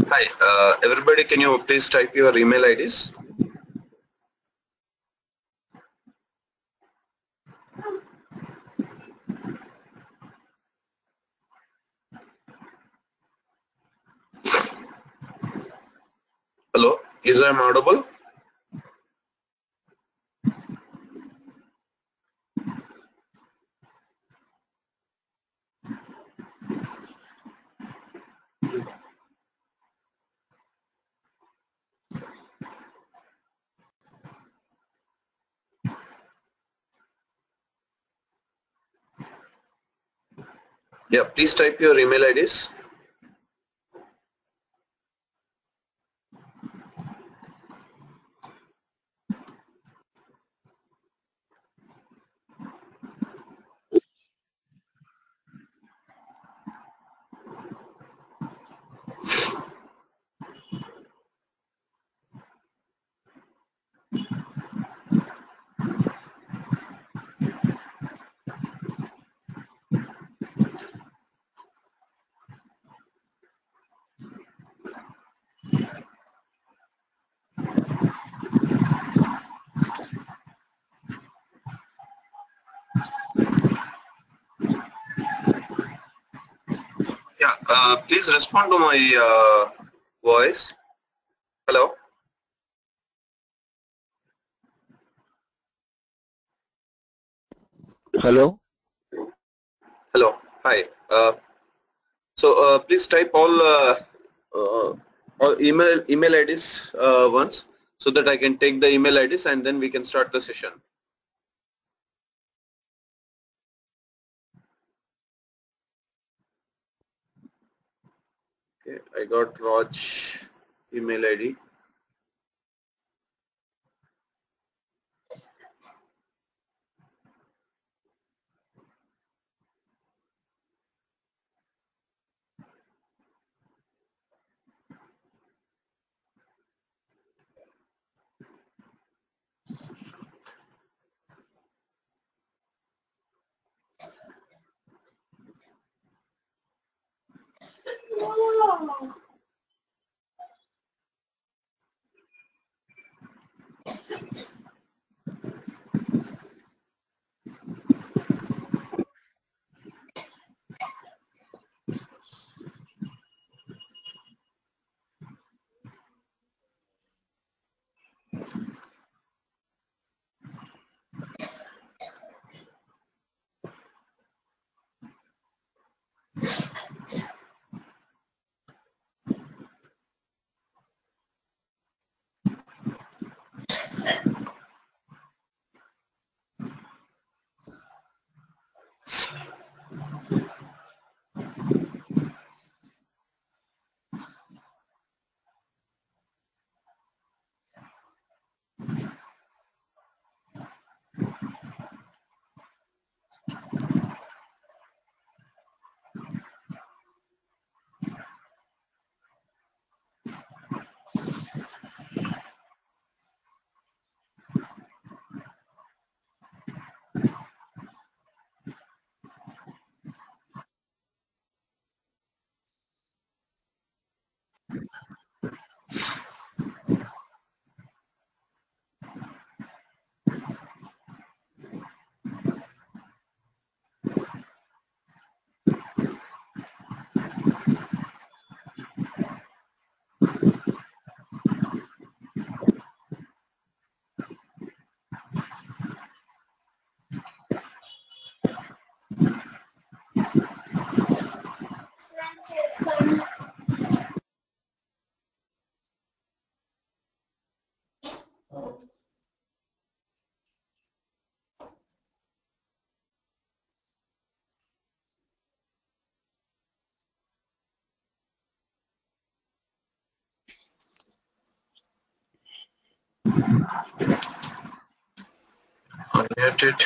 Hi, everybody, can you please type your email IDs? Hello, is I audible? Yeah, please type your email IDs. Yeah, please respond to my voice. Hello. Hello. Hello. Hi. So please type all email IDs once, so that I can take the email IDs and then we can start the session. Okay, I got Raj email ID. Unmuted.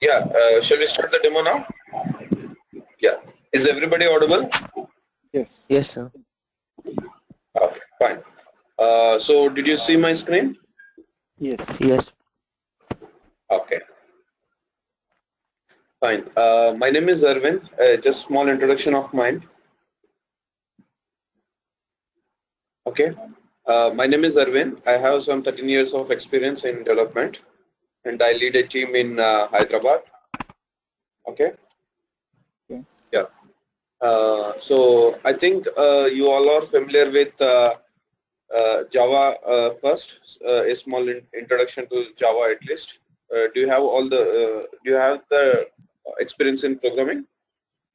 Yeah, shall we start the demo now? Yeah. Is everybody audible? Yes. Yes, sir. Okay, fine. So did you see my screen? Yes. Yes. Okay, fine. My name is Aravind. Just small introduction of mine. Okay. My name is Aravind. I have some 13 years of experience in development, and I lead a team in Hyderabad. Okay. Okay. Yeah. So I think you all are familiar with Java first. A small introduction to Java at least. Do you have all the do you have the experience in programming?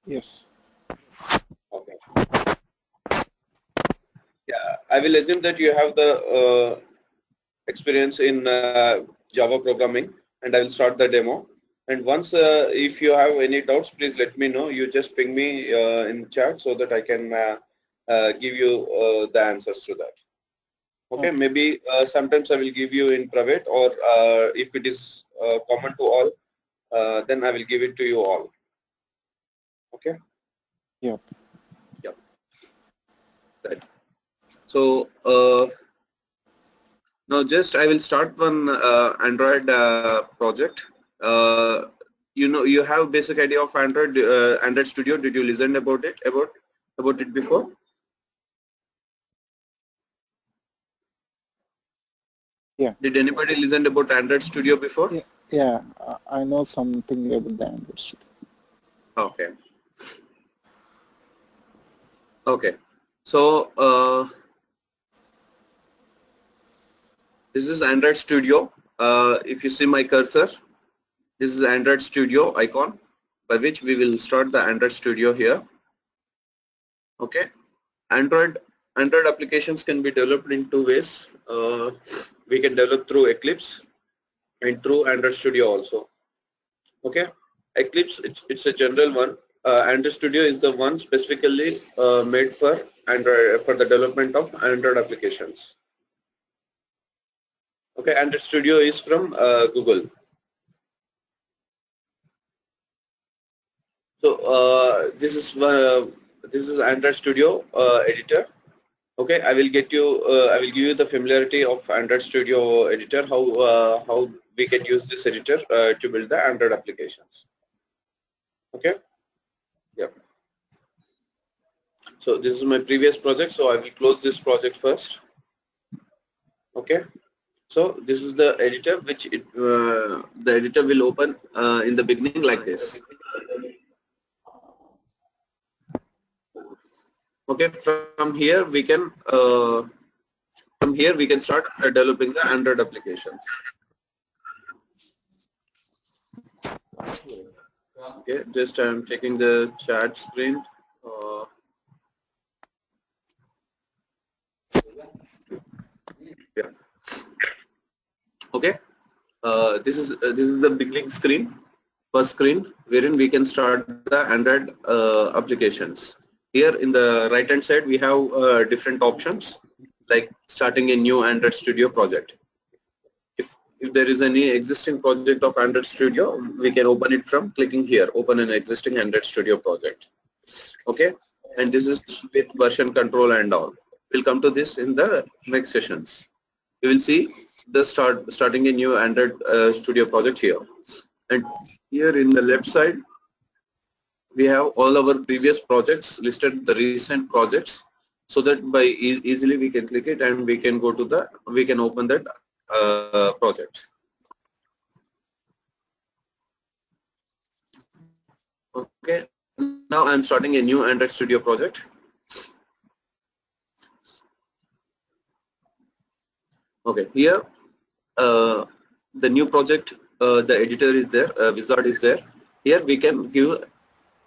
Yes. Okay. Yeah, I will assume that you have the experience in Java programming, and I will start the demo. And once, if you have any doubts, please let me know. You just ping me in chat so that I can give you the answers to that. Okay, maybe sometimes I will give you in private, or if it is common to all, then I will give it to you all. Okay. Yep. Yep. Right. So now just I will start one Android project. You have basic idea of Android Studio. Did you listen about it before? Yeah. Did anybody listen about Android Studio before? Yeah. Yeah. I know something about the Android Studio. Okay. Okay. So this is Android Studio. If you see my cursor, this is Android Studio icon, by which we will start the Android Studio here. Okay. Android applications can be developed in two ways. We can develop through Eclipse and through Android Studio also. Okay. Eclipse, it's a general one. Android Studio is the one specifically made for Android, for the development of Android applications. Okay, Android Studio is from Google. So this is Android Studio editor. Okay, I will give you the familiarity of Android Studio editor, how we can use this editor to build the Android applications. Okay. Yeah. So this is my previous project, so I will close this project first. Okay. So this is the editor, which the editor will open in the beginning like this. Okay, from here we can start developing the Android applications. Okay, just I'm checking the chat screen. Yeah. Okay. This is the beginning screen, first screen, wherein we can start the Android applications. Here in the right hand side we have different options, like starting a new Android Studio project. If there is any existing project of Android Studio, we can open it from clicking here, open an existing Android Studio project. Okay, and this is with version control and all. We'll come to this in the next sessions. You will see the starting a new Android Studio project here. And here in the left side, we have all our previous projects listed, the recent projects, so that by easily we can click it and we can go to we can open that project. Okay, now I'm starting a new Android Studio project. Okay, here the new project, the editor is there, wizard is there. Here we can give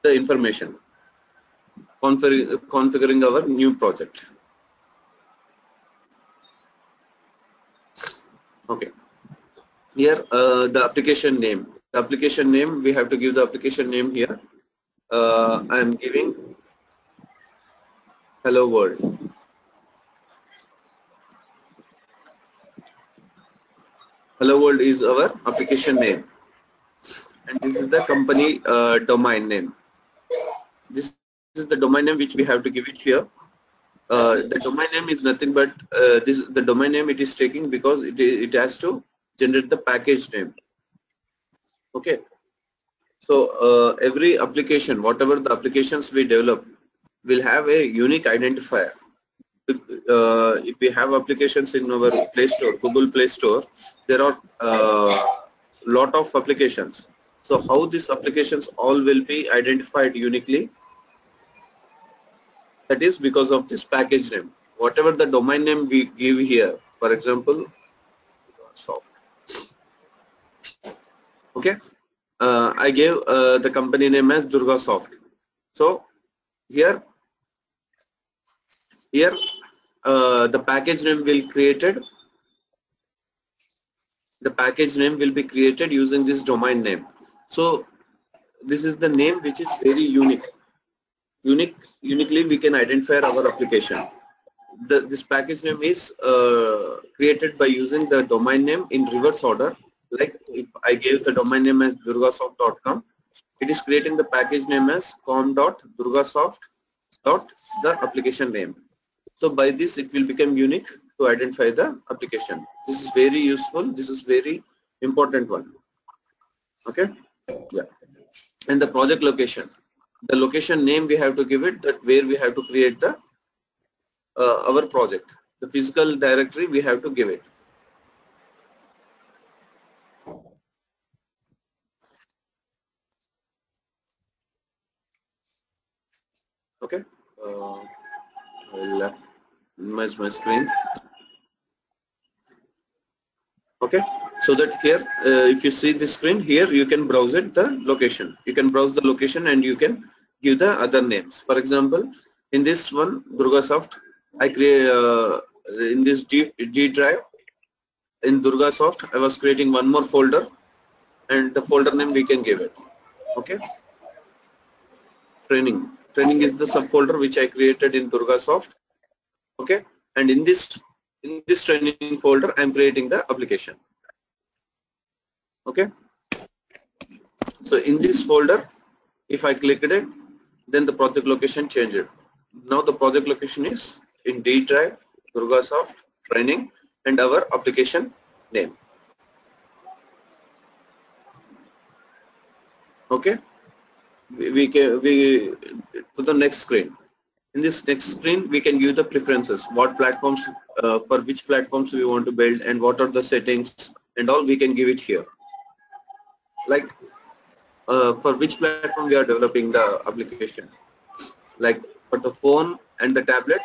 the information, configuring our new project. Okay, here the application name. The application name, we have to give the application name here. I am giving Hello World. Hello World is our application name. and this is the company domain name. This is the domain name which we have to give it here. The domain name is nothing but the domain name it is taking because it has to generate the package name. Okay. So every application, whatever the applications we develop, will have a unique identifier. If we have applications in our Play Store, Google Play Store, there are lot of applications. So how these applications all will be identified uniquely? That is because of this package name. Whatever the domain name we give here, for example, soft. Okay, I gave the company name as DURGASOFT. So here the package name will created. The package name will be created using this domain name. So this is the name which is very unique. Uniquely we can identify our application. This package name is created by using the domain name in reverse order. Like if I gave the domain name as durgasoft.com, it is creating the package name as com.durgasoft.the application name. So by this it will become unique to identify the application. This is very useful. This is very important one. Okay. Yeah. And the project location. The location name we have to give it, that where we have to create the our project. The physical directory we have to give it. Okay. I'll minimize my screen. Okay. So that here, if you see the screen here, you can browse it the location. You can browse the location and you can give the other names. For example, in this one, DurgaSoft, I create in this G drive in DurgaSoft, I was creating one more folder, and the folder name we can give it. Okay. Training is the subfolder which I created in DurgaSoft. Okay. And in this training folder, I am creating the application. Okay. So in this folder, if I click it, then the project location changed. Now the project location is in D drive, DurgaSoft, training, and our application name. Okay. We to the next screen. In this next screen, we can give the preferences. What platforms, for which platforms we want to build, and what are the settings, and all we can give it here. Like for which platform we are developing the application. Like for the phone and the tablet,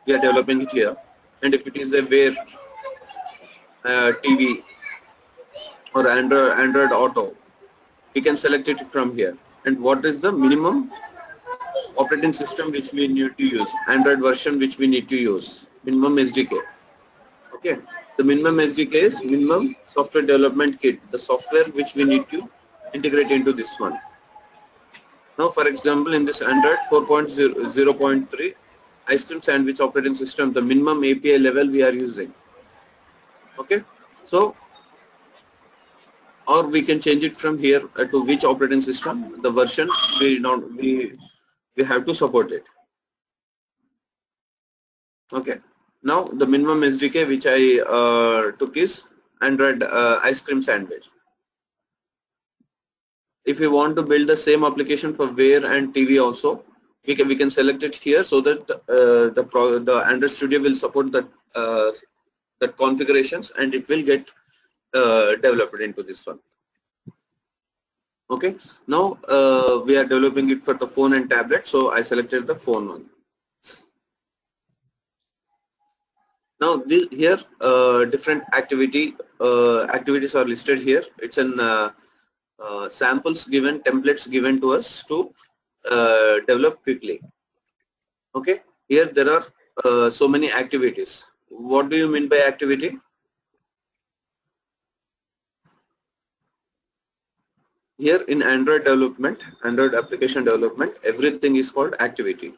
we are developing it here. And if it is a Wear TV or Android Auto, we can select it from here. And what is the minimum operating system which we need to use, Android version which we need to use, minimum SDK. Okay, the minimum SDK is minimum software development kit, the software which we need to integrate into this one. Now for example, in this Android 4.0.3 ice cream sandwich operating system, the minimum API level we are using. Okay, so or we can change it from here to which operating system, the version we have to support it. Okay. Now the minimum SDK which I took is Android ice cream sandwich. If we want to build the same application for Wear and TV also, we can select it here, so that the Android Studio will support that configurations, and it will get developed into this one. Okay. Now we are developing it for the phone and tablet, so I selected the phone one. Now here different activities are listed here. It's an samples given, templates given to us to develop quickly. Okay. Here there are so many activities. What do you mean by activity? Here in Android development, Android application development, everything is called activity.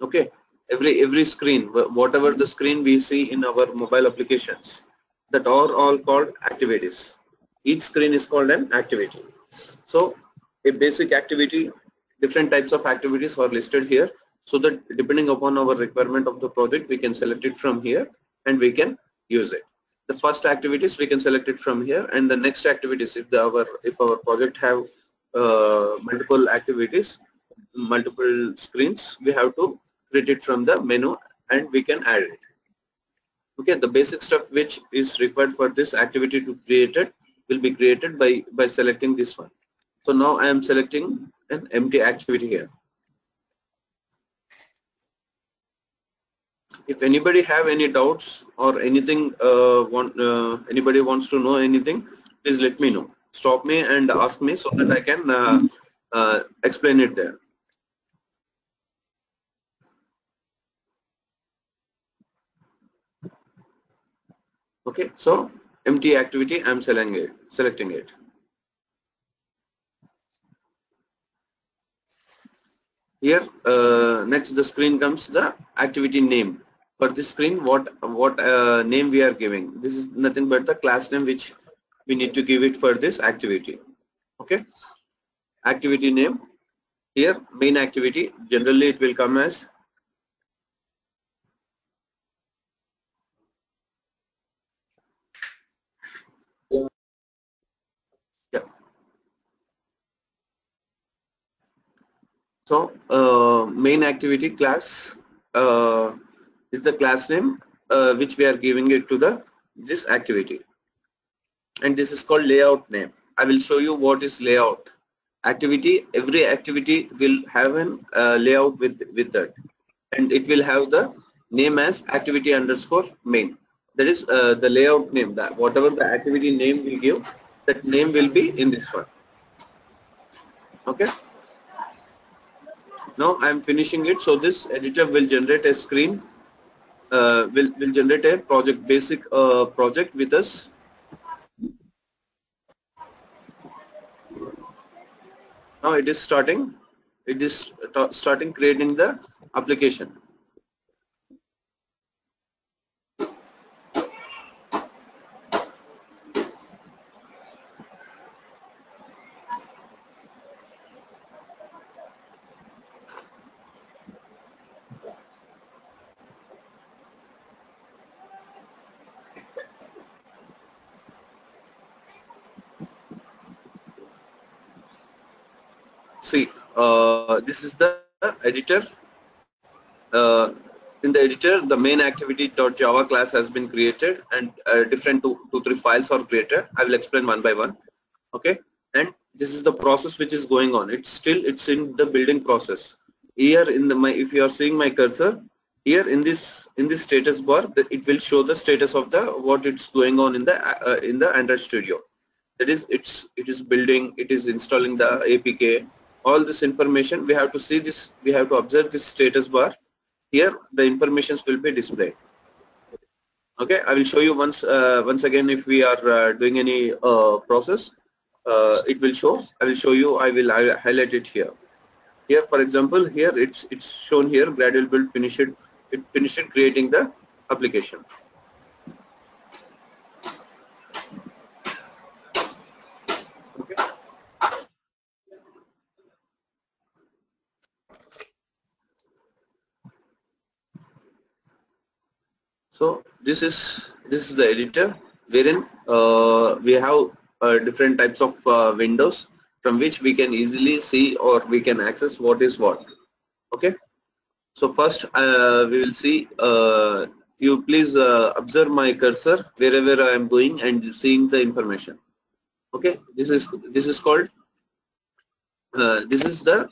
Okay. Every screen, whatever the screen we see in our mobile applications, that are all called activities. Each screen is called an activity. So a basic activity, different types of activities are listed here, so that depending upon our requirement of the project, we can select it from here and we can use it. The first activities we can select it from here, and the next activities, if our project have multiple activities, multiple screens, we have to create it from the menu and we can add it. Okay, the basic stuff which is required for this activity to create it will be created by selecting this one. So now I am selecting an empty activity here. If anybody have any doubts or anything, anybody wants to know anything, please let me know. Stop me and ask me so that I can explain it there. Okay, so empty activity, I'm selecting it. Here, next the screen comes the activity name. For this screen, what name we are giving? This is nothing but the class name which we need to give it for this activity. Okay, activity name. Here, main activity. Generally, it will come as So main activity class is the class name which we are giving it to this activity, and this is called layout name. I will show you what is layout. Activity, every activity will have an layout with that, and it will have the name as activity underscore main. That is the layout name. That whatever the activity name we give, that name will be in this one. Okay. Now I am finishing it. So this editor will generate a screen, will generate a project, basic project with us. Now it is starting. It is starting creating the application. See, this is the editor. In the editor, the main activity.java class has been created, and different two, three files are created. I will explain one by one. Okay, and this is the process which is going on. It's in the building process. Here in if you are seeing my cursor, here in this status bar, it will show the status of what it's going on in the Android Studio. That is, it is building, it is installing the APK. All this information we have to see this. We have to observe this status bar. Here the informations will be displayed. Okay, I will show you once again. If we are doing any process, it will show. I will show you. I will highlight it here. Here, for example, here it's shown here. Gradual build finished. It finished creating the application. Okay. So this is the editor, wherein we have different types of windows from which we can easily see or we can access what is what. Okay. So first we will see. You please observe my cursor wherever I am going and seeing the information. Okay. This is called. This is the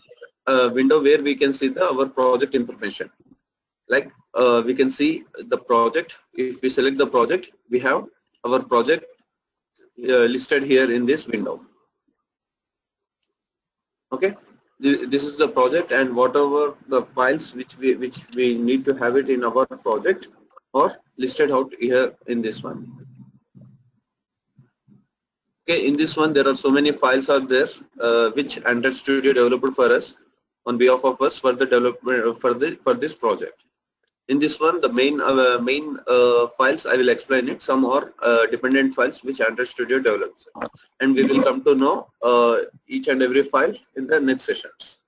window where we can see our project information. Like we can see the project. If we select the project, we have our project listed here in this window. Okay, this is the project, and whatever the files which we need to have it in our project are listed out here in this one. Okay, in this one there are so many files are there which Android Studio developed for us on behalf of us for the development for this project. In this one, the main files, I will explain it. Some are dependent files which Android Studio develops, and we will come to know each and every file in the next sessions.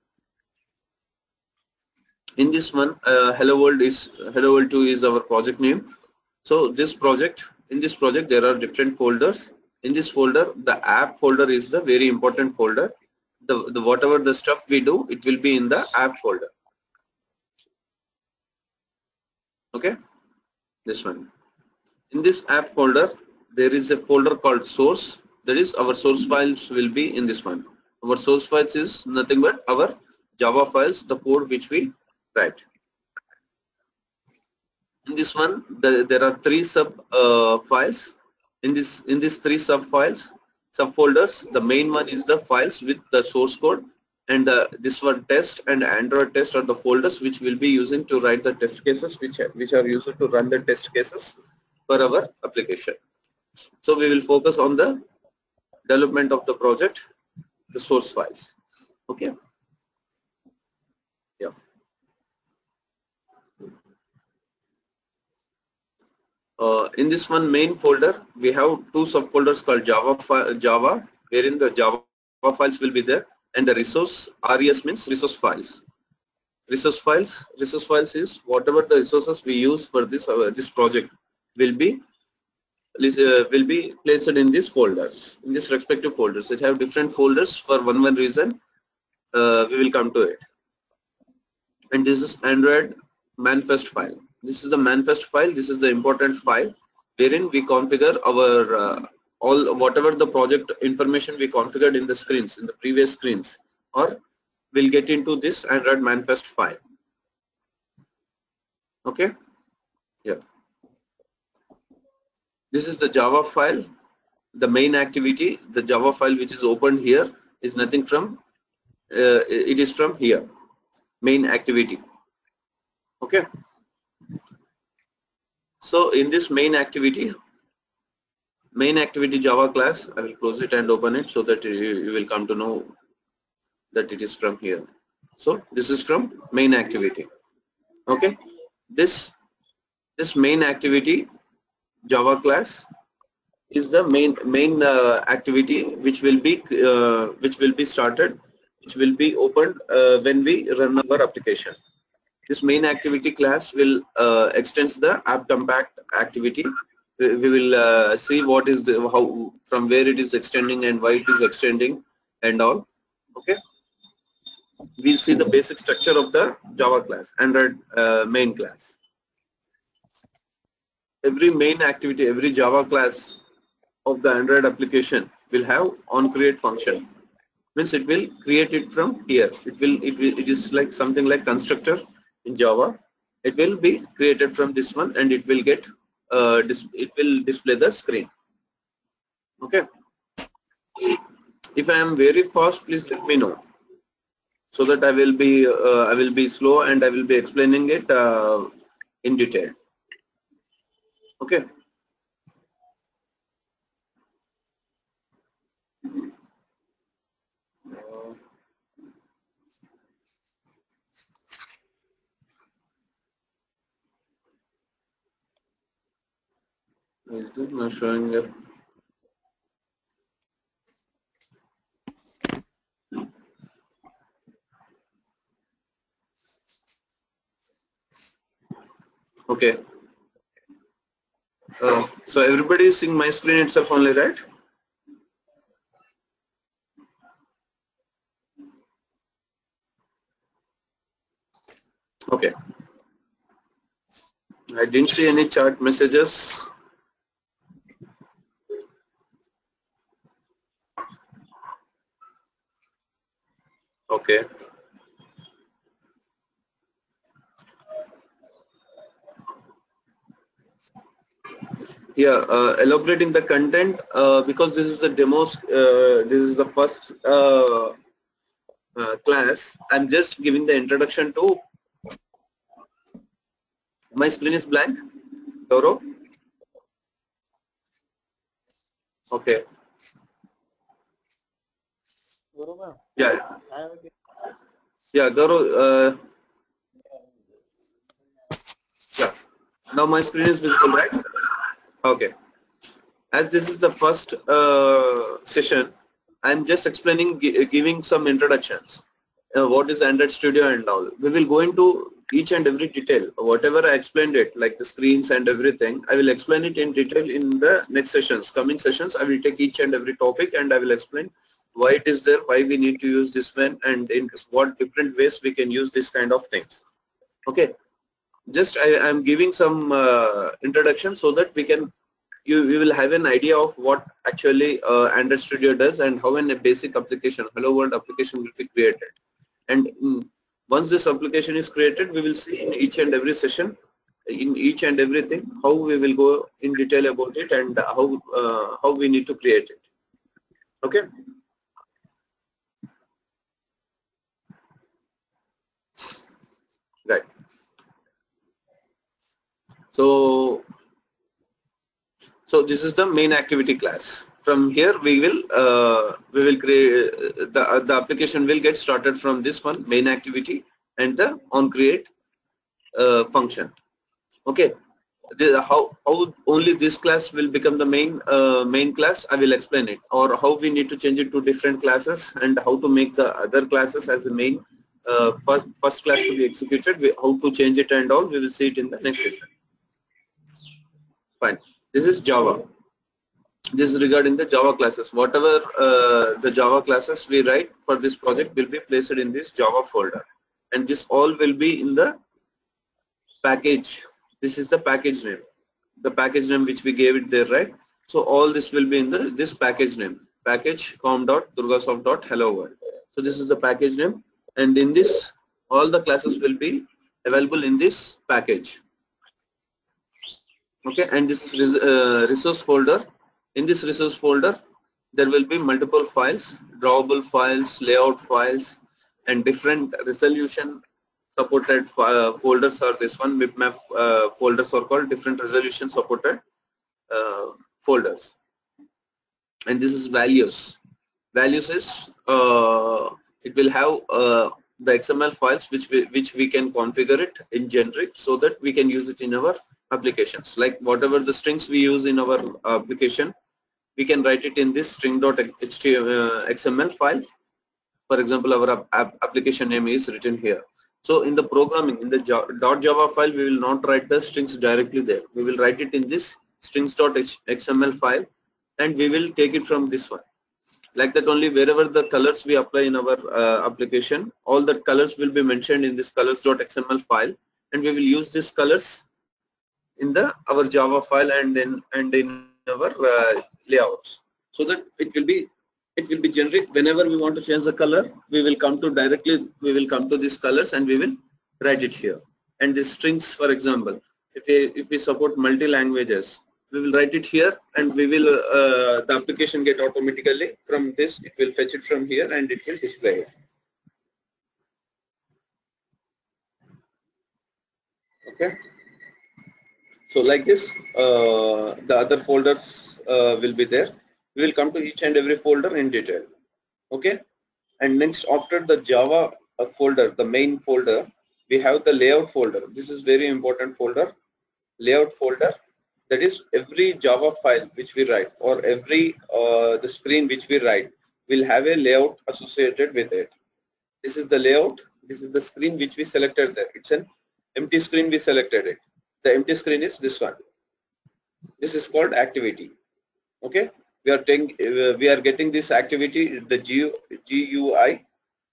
In this one, Hello World 2 is our project name. So in this project there are different folders. In this folder, the app folder is the very important folder. The whatever the stuff we do, it will be in the app folder. Okay, this one. In this app folder, there is a folder called source. That is, our source files will be in this one. Our source files is nothing but our Java files, the code which we write. In this one, there are three sub files. In these three subfolders, the main one is the files with the source code, and this one test and Android test are the folders which will be using to write the test cases, which are used to run the test cases for our application. So we will focus on the development of the project, the source files. Okay. Yeah. In this one main folder, we have two subfolders called Java, wherein the Java files will be there, and the resource, RES means resource files. Resource files is whatever the resources we use for this this project will be placed in these folders, in these respective folders. It have different folders for one reason. We will come to it. And this is Android manifest file. This is the manifest file. This is the important file wherein we configure our whatever the project information we configured in the screens, in the previous screens, or we'll get into this Android manifest file. Okay. Yeah. This is the Java file. The main activity, the Java file which is opened here is nothing from. It is from here. Main activity. Okay. So in this main activity Java class, I will close it and open it so that you will come to know that it is from here. So this is from main activity. Okay. This main activity Java class is the main activity which will be started, which will be opened when we run our application. This main activity class will extends the app compact activity. We will see what is the from where it is extending and why it is extending and all. Okay. We'll see the basic structure of the Java class, Android main class. Every main activity, every Java class of the Android application will have onCreate function. Means it will create it from here. It is like something like constructor in Java. It will be created from this one, and it will get it will display the screen. Okay. If I am very fast, please let me know, so that I will be slow and I will be explaining it in detail. Okay. Is this not showing up? Okay. So everybody is seeing my screen itself only, right? Okay. I didn't see any chat messages. Okay. Yeah, elaborating the content because this is the demos. This is the first class. I'm just giving the introduction to. My screen is blank. Gaurav? Okay. Yeah. Yeah, Gaurav. Now my screen is visible, right? Okay. As this is the first session, I'm just explaining, giving some introductions. What is Android Studio and all. We will go into each and every detail. Whatever I explained it, like the screens and everything, I will explain it in detail in the next sessions. Coming sessions, I will take each and every topic and I will explain why it is there, why we need to use this one, and in what different ways we can use this kind of things. Okay. Just I am giving some introduction so that we can you will have an idea of what actually Android Studio does and how a basic application, Hello World application, will be created. And once this application is created, we will see in each and every session, in each and everything, how we will go in detail about it and how we need to create it. Okay. Right. So this is the main activity class. From here we will create the application will get started from this one, main activity, and the on create function. Okay. How only this class will become the main class, I will explain it, or how we need to change it to different classes and how to make the other classes as the main first class to be executed, how to change it and all, we will see it in the next session. Fine. This is Java. This is regarding the Java classes. Whatever the Java classes we write for this project will be placed in this Java folder, and this all will be in the package. This is the package name, which we gave it there, right? So all this will be in this package name, package com.durgasoft.hello world. So this is the package name, and in this all the classes will be available in this package. Okay, and this is resource folder. In this resource folder, there will be multiple files, drawable files, layout files, and different resolution supported folders are this one. Bitmap folders are called different resolution supported folders. And this is values. Values is it will have the XML files which we can configure it in generic so that we can use it in our applications. Like whatever the strings we use in our application, we can write it in this string.xml file. For example, our application name is written here. So in the programming, in the .java file, we will not write the strings directly there. We will write it in this strings.xml file, and we will take it from this one. Like that only, wherever the colors we apply in our application, all the colors will be mentioned in this colors.xml file, and we will use these colors in our Java file and in our layouts, so that it will be generic. Whenever we want to change the color, we will come to these colors and we will write it here. And the strings, for example, if we support multi languages, we will write it here, and we will the application get automatically from this, it will fetch it from here and it will display it. Okay. So like this, the other folders will be there. We will come to each and every folder in detail. Okay. And next, after the Java folder, the main folder, we have the layout folder. This is very important folder, layout folder. That is, every Java file which we write, or every the screen which we write, will have a layout associated with it. This is the layout. This is the screen which we selected there. It's an empty screen, we selected it. The empty screen is this one. This is called activity. Okay, we are getting this activity, the GUI,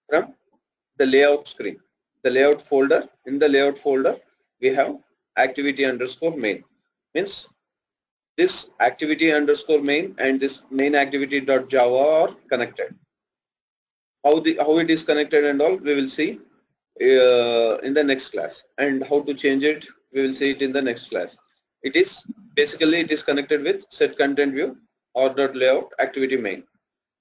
from the layout screen, the layout folder. In the layout folder, we have activity underscore main. Means this activity underscore main and this main activity.java are connected. How it is connected and all, we will see in the next class, and how to change it, we will see it in the next class. It is basically, it is connected with set content view or .layout activity main.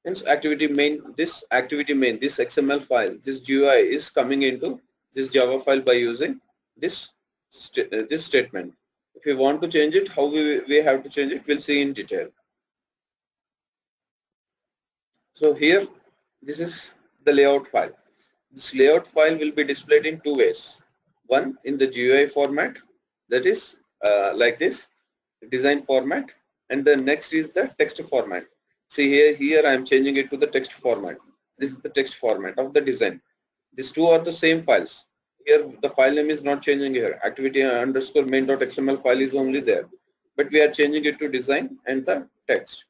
Hence activity main, this XML file, this GUI is coming into this Java file by using this statement. If we want to change it, how we have to change it, we'll see in detail. So here, this is the layout file. This layout file will be displayed in two ways. One, in the GUI format, that is like this design format, and the next is the text format. See here I am changing it to the text format. This is the text format of the design. These two are the same files. Here the file name is not changing here. Activity underscore main.xml file is only there, but we are changing it to design and the text.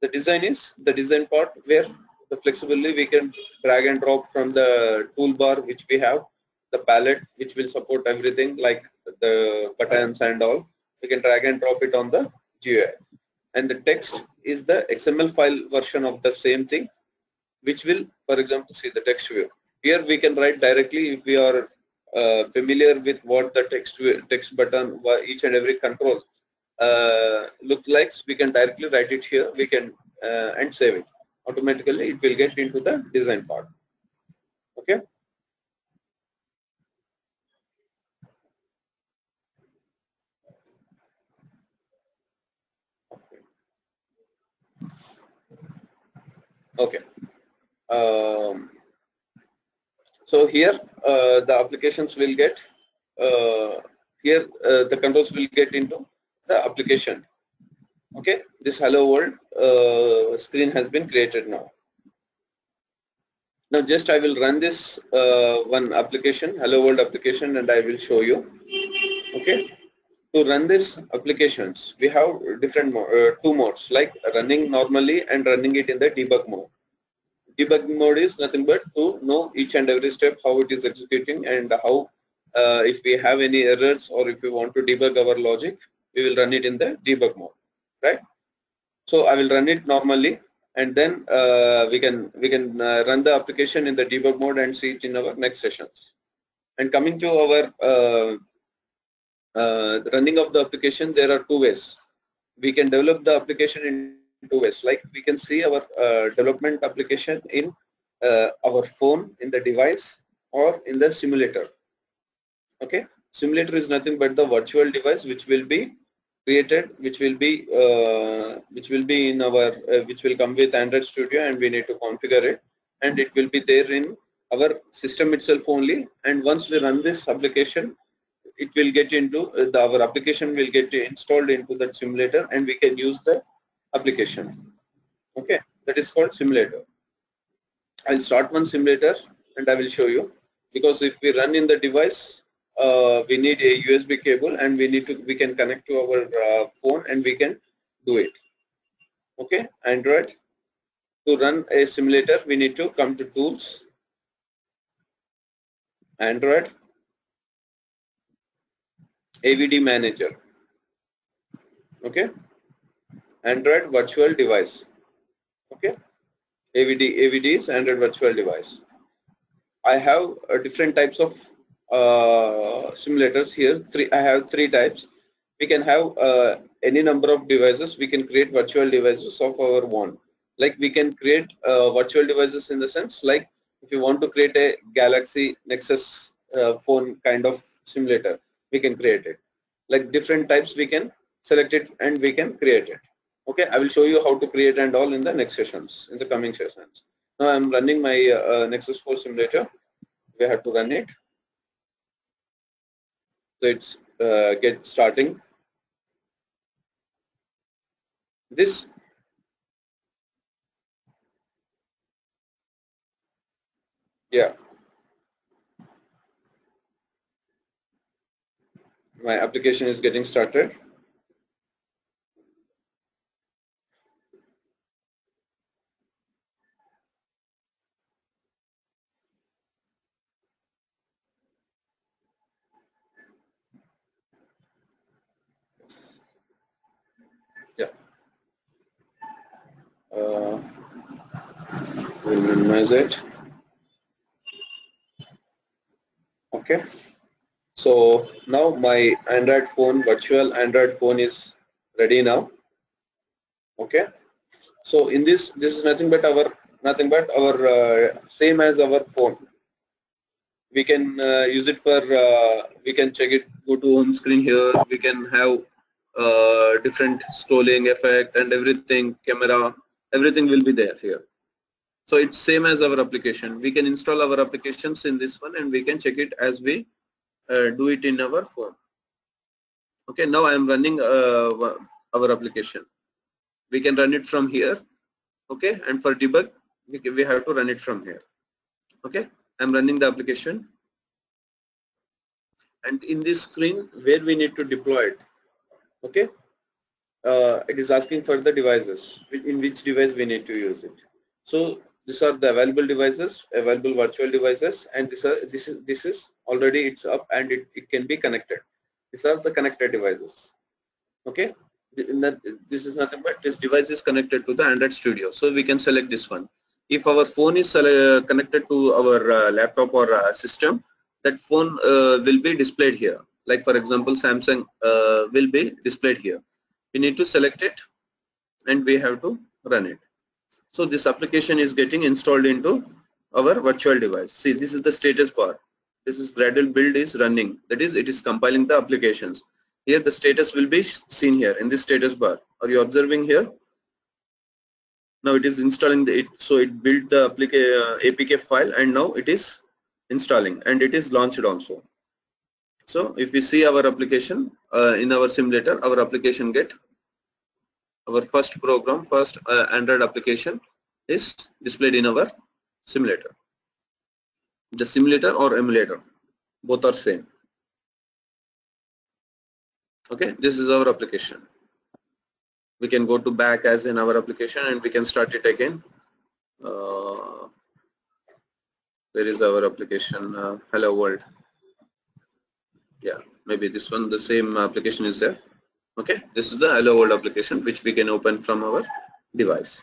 The design is the design part where the flexibly we can drag and drop from the toolbar which we have, the palette which will support everything like the buttons and all. We can drag and drop it on the GUI. And the text is the XML file version of the same thing, which will, for example, see the text view. Here we can write directly if we are familiar with what the text button, each and every control look like. We can directly write it here. We can and save it. Automatically, it will get into the design part. Okay. Okay. So here the applications will get here the controls will get into the application. Okay, this hello world screen has been created now. Now just I will run this one application, hello world application, and I will show you. Okay, to run this applications we have different two modes, like running normally and running it in the debug mode. Debug mode is nothing but to know each and every step how it is executing and how if we have any errors or if we want to debug our logic, we will run it in the debug mode, right? So I will run it normally, and then we can run the application in the debug mode and see it in our next sessions. And coming to our running of the application, there are two ways. We can develop the application in two ways. Like we can see our development application in our phone, in the device, or in the simulator. Okay, simulator is nothing but the virtual device which will be created, which will be in our which will come with Android Studio, and we need to configure it, and it will be there in our system itself only. And once we run this application, it will get into our application will get installed into that simulator, and we can use the application. Okay, that is called simulator. I'll start one simulator and I will show you, because if we run in the device, we need a USB cable, and we can connect to our phone and we can do it. Okay, Android. To run a simulator, we need to come to tools, Android, AVD manager. Okay, Android virtual device. Okay, AVD is Android virtual device. I have different types of simulators here. I have three types. We can have any number of devices. We can create virtual devices of our own. Like we can create virtual devices in the sense, like if you want to create a Galaxy Nexus phone kind of simulator, we can create it. Like different types, we can select it and we can create it. Okay, I will show you how to create and all in the next sessions, in the coming sessions. Now I am running my Nexus 4 simulator. We have to run it. So it's get starting. This my application is getting started. Yeah. We'll minimize it. Okay. So now my Android phone, virtual Android phone is ready now. Okay. So in this is nothing but our same as our phone. We can use it for we can check it, go to home screen here. We can have different scrolling effect and everything, camera, everything will be there here. So it's same as our application. We can install our applications in this one, and we can check it as we do it in our phone. Okay, now I am running our application. We can run it from here. Okay, and for debug, we have to run it from here. Okay, I'm running the application, and in this screen where we need to deploy it. Okay, it is asking for the devices, in which device we need to use it. So these are the available devices, available virtual devices, and this is already it's up and it can be connected. These are the connected devices. Okay, this is nothing but this device is connected to the Android Studio, so we can select this one. If our phone is connected to our laptop or system, that phone will be displayed here. Like for example, Samsung will be displayed here. We need to select it and we have to run it. So this application is getting installed into our virtual device. See, this is the status bar. This is Gradle build is running. That is, it is compiling the applications. Here the status will be seen here in this status bar. Are you observing here? Now it is installing it. So it built the APK file and now it is installing and it is launched also. So if you see our application in our simulator, our application get our first program, first Android application is displayed in our simulator. The simulator or emulator, both are same. Okay, this is our application. We can go to back as in our application and we can start it again. Where is our application? Hello world. Yeah, maybe this one, the same application is there. Okay, this is the Hello World application which we can open from our device.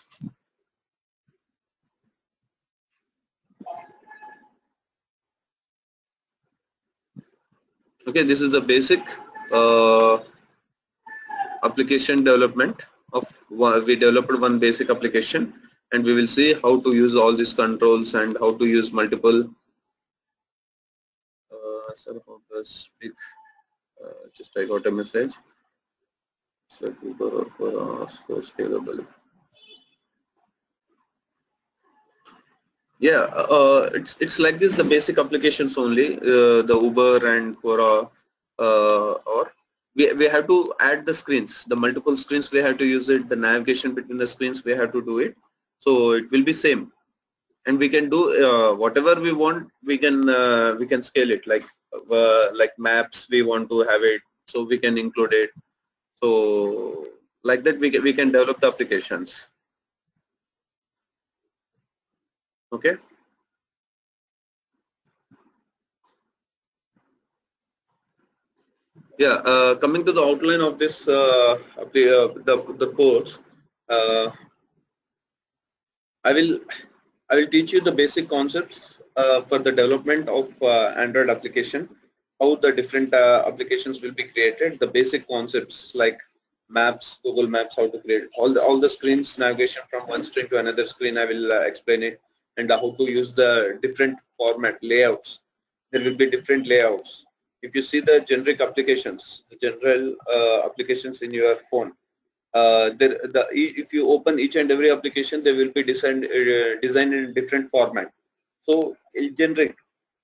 Okay, this is the basic application development of we developed one basic application, and we will see how to use all these controls and how to use multiple just I got a message. Yeah, it's like this, the basic applications only, the Uber and Quora, or we have to add the screens, the multiple screens we have to use it, the navigation between the screens we have to do it, so it will be same, and we can do whatever we want. We can scale it, like maps we want to have it, so we can include it. So like that we can develop the applications. Okay. Yeah, coming to the outline of this the course, I will teach you the basic concepts for the development of Android application, how the different applications will be created, the basic concepts like maps, Google Maps, how to create all the screens, navigation from one screen to another screen. I will explain it, and how to use the different format layouts. There will be different layouts. If you see the generic applications, the general applications in your phone, if you open each and every application, they will be designed in different format. So in generic,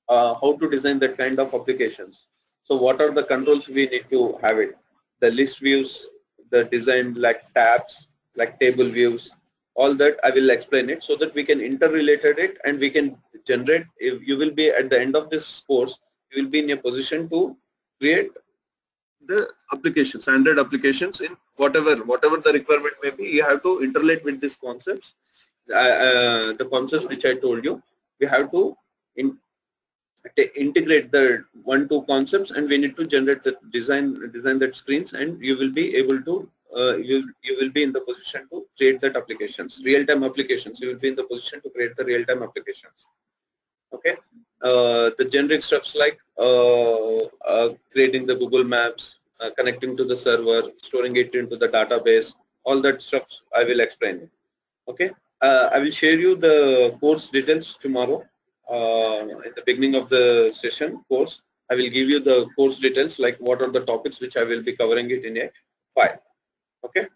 how to design that kind of applications. So what are the controls we need to have it? The list views, the design like tabs, like table views, all that I will explain it, so that we can interrelated it and we can generate. If you will be at the end of this course, you will be in a position to create the applications, Android applications, in whatever the requirement may be. You have to interrelate with these concepts, the concepts which I told you. We have to integrate the 1-2 concepts, and we need to generate the design that screens, and you will be able to you will be in the position to create that applications, real-time applications. You will be in the position to create the real-time applications. Okay, the generic stuffs like creating the Google Maps, connecting to the server, storing it into the database, all that stuff I will explain it. Okay, I will share you the course details tomorrow. In the beginning of the session course, I will give you the course details, like what are the topics which I will be covering it in a file. Okay.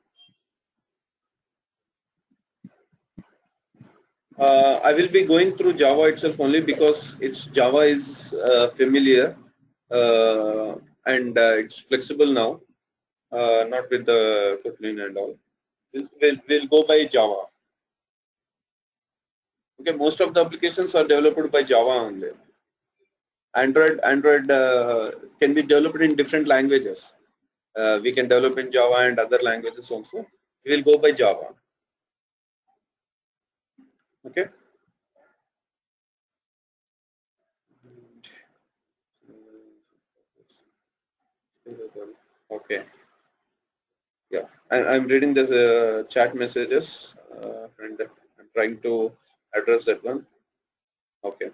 I will be going through Java itself only because Java is familiar and it's flexible now. not with the Kotlin and all. We'll go by Java. Okay, most of the applications are developed by Java only. Android can be developed in different languages. We can develop in Java and other languages also. We will go by Java. Okay. Okay. Yeah, I'm reading the chat messages and I'm trying to address that one. Okay.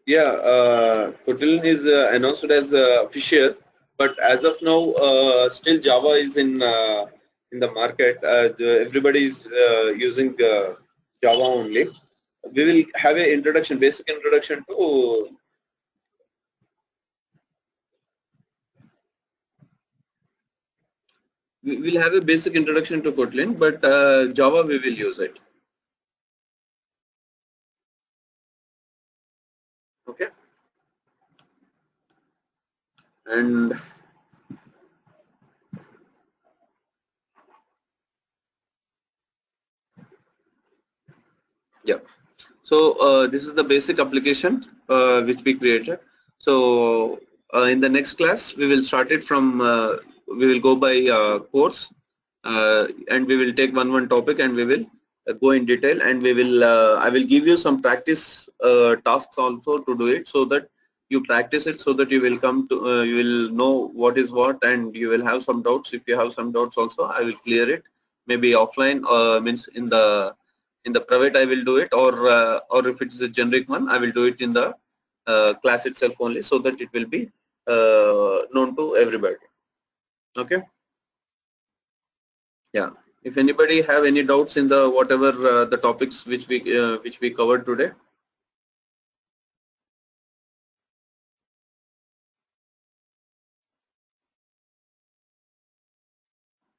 Yeah, Kotlin is announced as official, but as of now, still Java is in the market. Everybody is using Java only. We will have a introduction, basic introduction to. We will have a basic introduction to Kotlin, but Java we will use it. Okay. And yeah, so this is the basic application which we created. So in the next class we will start it from we will go by course and we will take one topic and we will go in detail, and we will I will give you some practice tasks also to do it, so that you practice it, so that you will come to you will know what is what, and you will have some doubts. If you have some doubts also, I will clear it, maybe offline, means in the private I will do it, or if it is a generic one, I will do it in the class itself only, so that it will be known to everybody. Okay. Yeah. If anybody have any doubts in the whatever the topics which we covered today.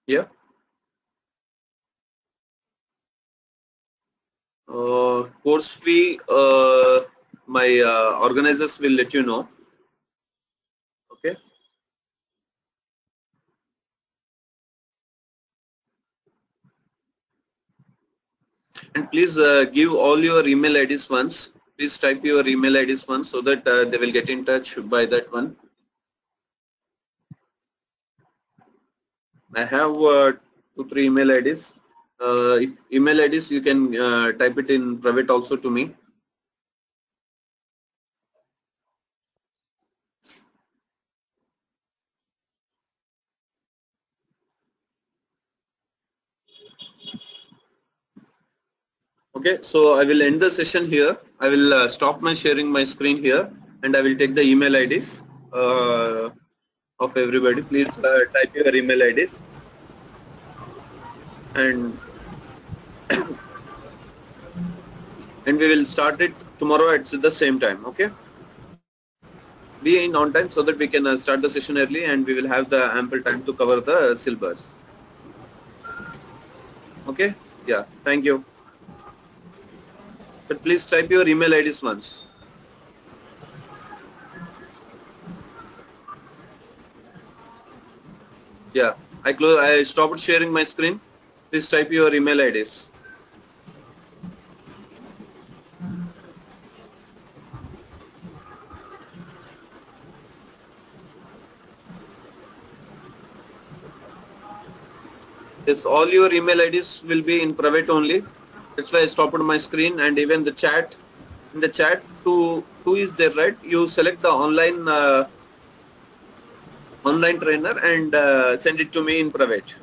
Yeah. Course fee, my organizers will let you know. Okay. And please give all your email IDs once. Please type your email IDs once, so that they will get in touch by that one. I have 2-3 email IDs. If email IDs, you can type it in private also to me. Okay, so I will end the session here. I will stop my sharing my screen here, and I will take the email IDs of everybody. Please type your email IDs, and we will start it tomorrow at the same time. Okay, be in on time, so that we can start the session early, and we will have the ample time to cover the syllabus. Okay, yeah, thank you. But please type your email IDs once. Yeah, I stopped sharing my screen. Please type your email IDs. Yes, all your email IDs will be in private only. That's why I stopped my screen, and even the chat. In the chat, two is there, right? You select the online trainer and send it to me in private.